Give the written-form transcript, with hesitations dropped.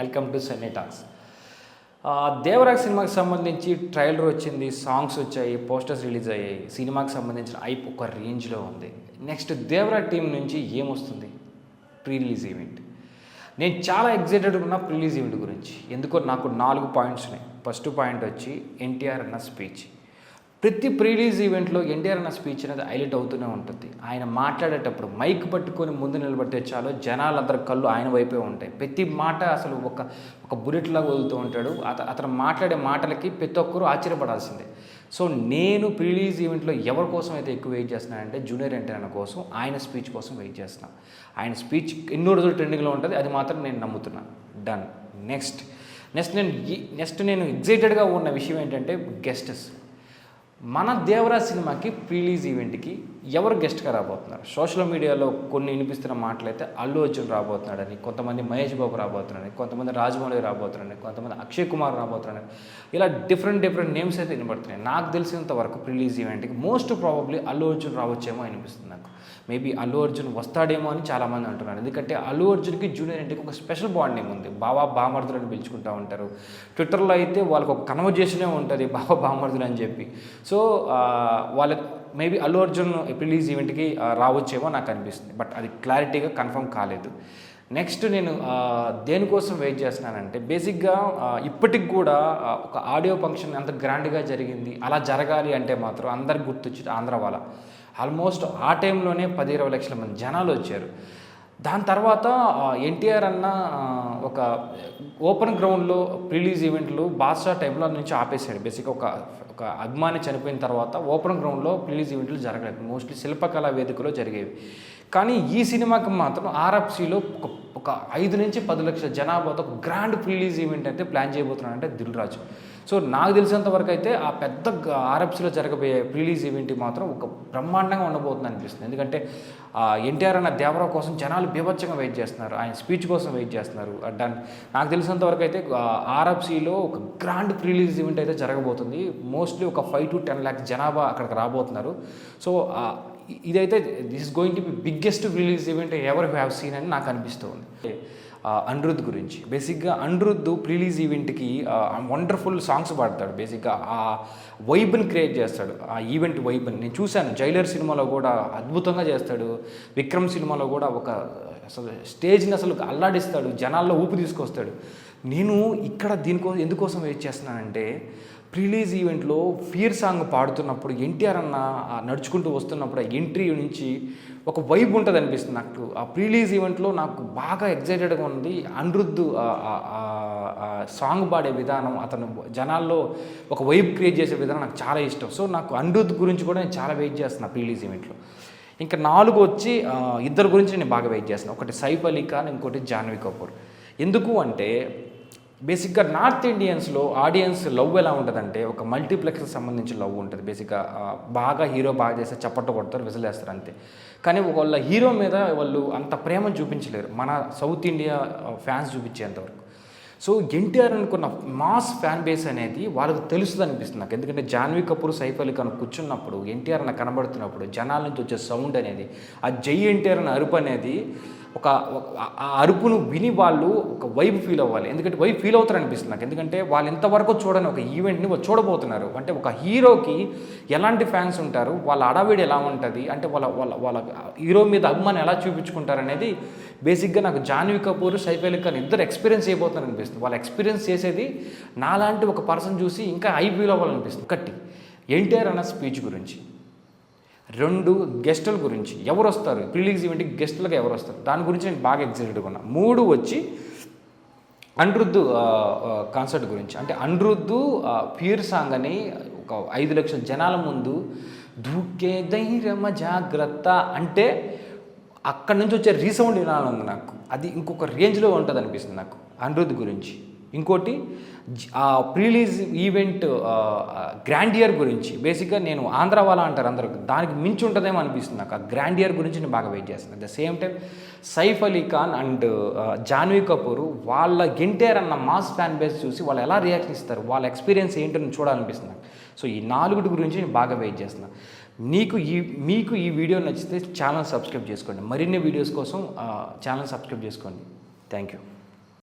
Welcome to Sunny talks. Devaraj సినిమాకి సంబంధించి trailer వచ్చింది, సాంగ్స్ వచ్చాయి, పోస్టర్స్ రిలీజ్ అయ్యాయి. సినిమాకి సంబంధించిన ఐప్ ఒక రేంజ్లో ఉంది. నెక్స్ట్ దేవరాజ్ టీం నుంచి ఏమొస్తుంది? Pre release event. నేను చాలా ఎగ్జైటెడ్ ఉన్న ప్రీ రిలీజ్ ఈవెంట్ గురించి. ఎందుకో నాకు 4 పాయింట్స్ ఉన్నాయి. ఫస్ట్ పాయింట్ వచ్చి ఎన్టీఆర్ అన్న స్పీచ్. ప్రతి ప్రీ రిలీజ్ ఈవెంట్లో ఎన్టీఆర్ అన్న స్పీచ్ అనేది హైలైట్ అవుతూనే ఉంటుంది. ఆయన మాట్లాడేటప్పుడు మైక్ పట్టుకొని ముందు నిలబడితే చాలు జనాలందరి కళ్ళు ఆయన వైపే ఉంటాయి. ప్రతి మాట అసలు ఒక బుల్లెట్లాగా వదులుతూ ఉంటాడు. అతను మాట్లాడే మాటలకి ప్రతి ఒక్కరూ ఆశ్చర్యపడాల్సిందే. సో నేను ప్రీ రిలీజ్ ఈవెంట్లో ఎవరి కోసం అయితే ఎక్కువ వెయిట్ చేస్తున్నానంటే జూనియర్ ఎన్టీఆర్ కోసం, ఆయన స్పీచ్ కోసం వెయిట్ చేస్తున్నాను. ఆయన స్పీచ్ ఎన్నో రోజులు ట్రెండింగ్లో ఉంటుంది, అది మాత్రం నేను నమ్ముతున్నాను. డన్. నెక్స్ట్ నేను ఎగ్జైటెడ్గా ఉన్న విషయం ఏంటంటే గెస్టెస్. మన దేవరాజ్ సినిమాకి ప్రీ రిలీజ్ ఈవెంట్కి ఎవరు గెస్ట్గా రాబోతున్నారు? సోషల్ మీడియాలో కొన్ని వినిపిస్తున్న మాటలైతే అల్లు అర్జున్ రాబోతున్నాడని, కొంతమంది మహేష్ బాబు రాబోతున్నాడని, కొంతమంది రాజమౌళి రాబోతున్నాడని, కొంతమంది అక్షయ్ కుమార్ రాబోతున్నాడని, ఇలా డిఫరెంట్ నేమ్స్ అయితే వినబడుతున్నాయి. నాకు తెలిసినంత వరకు ప్రీ రిలీజ్ ఈవెంట్కి మోస్ట్ ప్రాబబ్లీ అల్లు అర్జున్ రావచ్చేమో అనిపిస్తుంది నాకు. మేబీ అల్లు అర్జున్ వస్తాడేమో అని చాలామంది అంటున్నారు. ఎందుకంటే అల్లు అర్జున్కి జూనియర్ ఎన్టీఆర్కి ఒక స్పెషల్ బాండింగ్ ఉంది. బావా బామర్దులు అని పిలుచుకుంటూ ఉంటారు. ట్విట్టర్లో అయితే వాళ్ళకు ఒక కన్వర్జేషనే ఉంటుంది, బావా బామర్దులు అని చెప్పి. సో వాళ్ళకి మేబీ అల్లు అర్జున్ రిలీజ్ ఈవెంట్కి రావచ్చేమో నాకు అనిపిస్తుంది. బట్ అది క్లారిటీగా కన్ఫర్మ్ కాలేదు. నెక్స్ట్ నేను దేనికోసం వెయిట్ చేస్తున్నానంటే బేసిక్గా ఇప్పటికి కూడా ఒక ఆడియో ఫంక్షన్ ఎంత గ్రాండ్గా జరిగింది, అలా జరగాలి అంటే మాత్రం అందరికి గుర్తొచ్చి ఆంధ్ర వాళ్ళ ఆల్మోస్ట్ ఆ టైంలోనే 10-20 లక్షల మంది జనాలు వచ్చారు. దాని తర్వాత ఎన్టీఆర్ అన్న ఒక ఓపెన్ గ్రౌండ్లో రిలీజ్ ఈవెంట్లు బాద్షా టైంలో నుంచి ఆపేశాడు. బేసిక్గా ఒక అభిమాని చనిపోయిన తర్వాత ఓపెన్ గ్రౌండ్లో రిలీజ్ ఈవెంట్లు జరగలేదు. మోస్ట్లీ శిల్పకళా వేదికలో జరిగేవి. కానీ ఈ సినిమాకి మాత్రం ఆర్ఎఫ్సిలో ఒక 5-10 లక్షల జనాభాతో ఒక గ్రాండ్ రిలీజ్ ఈవెంట్ అయితే ప్లాన్ చేయబోతున్నాడంటే దిల్ రాజు. సో నాకు తెలిసినంత వరకు అయితే ఆ పెద్ద ఆర్ఎఫ్సిలో జరగబోయే రిలీజ్ ఈవెంట్ మాత్రం ఒక బ్రహ్మాండంగా ఉండబోతుంది అనిపిస్తుంది. ఎందుకంటే ఎన్టీఆర్ అన్న దేవరావు కోసం జనాలు బీభత్సంగా వెయిట్ చేస్తున్నారు, ఆయన స్పీచ్ కోసం వెయిట్ చేస్తున్నారు. నాకు తెలిసినంత వరకు అయితే ఆర్ఎఫ్సిలో ఒక గ్రాండ్ రిలీజ్ ఈవెంట్ అయితే జరగబోతుంది. మోస్ట్లీ ఒక 5-10 లాక్స్ జనాభా అక్కడికి రాబోతున్నారు. సో ఇదైతే this is going to be biggest release event ever have seen అని నాకు అనిపిస్తుంది. అనిరుద్ధ్ గురించి బేసిక్గా అనిరుద్ధ్ రిలీజ్ ఈవెంట్కి వండర్ఫుల్ సాంగ్స్ పాడతాడు. బేసిక్గా ఆ వైబ్ని క్రియేట్ చేస్తాడు, ఆ ఈవెంట్ వైబ్ని నేను చూశాను. జైలర్ సినిమాలో కూడా అద్భుతంగా చేస్తాడు. విక్రమ్ సినిమాలో కూడా అసలు స్టేజ్ని అసలు అల్లాడిస్తాడు, జనాల్లో ఊపి తీసుకొస్తాడు. నేను ఇక్కడ ఎందుకోసం వెయిట్ చేస్తున్నానంటే రిలీజ్ ఈవెంట్లో ఫియర్ సాంగ్ పాడుతున్నప్పుడు ఎన్టీఆర్ అన్న నడుచుకుంటూ వస్తున్నప్పుడు ఆ ఎంట్రీ నుంచి ఒక వైబ్ ఉంటుంది అనిపిస్తుంది నాకు. ఆ రిలీజ్ ఈవెంట్లో నాకు బాగా ఎగ్జైటెడ్గా ఉంది. అనిరుద్ధ్ సాంగ్ పాడే విధానం, అతను జనాల్లో ఒక వైబ్ క్రియేట్ చేసే విధానం నాకు చాలా ఇష్టం. సో నాకు అనిరుద్ధ్ గురించి కూడా నేను చాలా వెయిట్ చేస్తున్నాను రిలీజ్ ఈవెంట్లో. ఇంకా 4 వచ్చి ఇద్దరు గురించి నేను బాగా వెయిట్ చేస్తున్నాను. ఒకటి సైఫ్ అలీ ఖాన్, ఇంకోటి జాహ్నవి కపూర్. ఎందుకు అంటే బేసిక్గా నార్త్ ఇండియన్స్లో ఆడియన్స్ లవ్ ఎలా ఉంటుందంటే ఒక మల్టీప్లెక్స్కి సంబంధించి లవ్ ఉంటుంది. బేసిక్గా బాగా హీరో బాగా చేస్తే చప్పట్లు కొడతారు, విసిలేస్తారు అంతే. కానీ వాళ్ళ హీరో మీద వాళ్ళు అంత ప్రేమ చూపించలేరు మన సౌత్ ఇండియా ఫ్యాన్స్ చూపించేంతవరకు. సో ఎన్టీఆర్ అనుకున్న మాస్ ఫ్యాన్ బేస్ అనేది వాళ్ళకి తెలుస్తుంది అనిపిస్తుంది నాకు. ఎందుకంటే జాహ్నవి కపూర్, సైఫ్ అలీ ఖాన్ కూర్చున్నప్పుడు ఎన్టీఆర్ అన్న కనబడుతున్నప్పుడు జనాల నుంచి వచ్చే సౌండ్ అనేది, ఆ జై ఎన్టీఆర్ అన్న అరుపు అనేది ఆ అరుపును విని వాళ్ళు ఒక వైబ్ ఫీల్ అవ్వాలి. ఎందుకంటే వైబ్ ఫీల్ అవుతారు అనిపిస్తుంది నాకు. ఎందుకంటే వాళ్ళు ఇంతవరకు చూడని ఒక ఈవెంట్ని చూడబోతున్నారు. అంటే ఒక హీరోకి ఎలాంటి ఫ్యాన్స్ ఉంటారు, వాళ్ళ అడవిడి ఎలా ఉంటుంది, అంటే వాళ్ళ హీరో మీద అభిమానం ఎలా చూపించుకుంటారు అనేది బేసిక్గా నాకు జాహ్నవి కపూర్, సైఫ్ అలీ ఖాన్ ఇద్దరు ఎక్స్పీరియన్స్ అయిపోతున్నారు అనిపిస్తుంది. వాళ్ళు ఎక్స్పీరియన్స్ చేసేది నాలాంటి ఒక పర్సన్ చూసి ఇంకా హై ఫీల్ అవ్వాలనిపిస్తుంది. ఒకటి ఎన్టీఆర్ అన్న స్పీచ్ గురించి, 2 గెస్టుల గురించి ఎవరు వస్తారు, రిలీజ్ ఈవెంట్కి గెస్టులుగా ఎవరు వస్తారు దాని గురించి నేను బాగా ఎగ్జైటెడ్గా ఉన్నా. 3 వచ్చి అనిరుద్ధ్ కాన్సర్ట్ గురించి. అంటే అనిరుద్ధ్ ప్యూర్ సాంగ్ అని ఒక 5 లక్షల జనాల ముందు దూకే ధైర్యమ జాగ్రత్త అంటే అక్కడి నుంచి వచ్చే రీసౌండ్ వినాలని నాకు అది ఇంకొక రేంజ్లో ఉంటుంది అనిపిస్తుంది నాకు అనిరుద్ధ్ గురించి. ఇంకోటి రిలీజ్ ఈవెంట్ గ్రాండియర్ గురించి. బేసిక్గా నేను ఆంధ్ర వాళ్ళ అంటారు అందరూ, దానికి మించి ఉంటుందేమో అనిపిస్తుంది నాకు. ఆ గ్రాండియర్ గురించి నేను బాగా వెయిట్ చేస్తున్నాను. At the same time Saif Ali Khan and Jahnavi Kapoor వాళ్ళ ఎన్టీఆర్ అన్న మాస్ ఫ్యాన్ బేస్ చూసి వాళ్ళు ఎలా రియాక్షన్ ఇస్తారు, వాళ్ళ ఎక్స్పీరియన్స్ ఏంటో నేను చూడాలనిపిస్తుంది. సో ఈ 4 గురించి నేను బాగా వెయిట్ చేస్తున్నాను. మీకు ఈ వీడియో నచ్చితే ఛానల్ సబ్స్క్రైబ్ చేసుకోండి. మరిన్ని వీడియోస్ కోసం ఛానల్ సబ్స్క్రైబ్ చేసుకోండి. Thank you.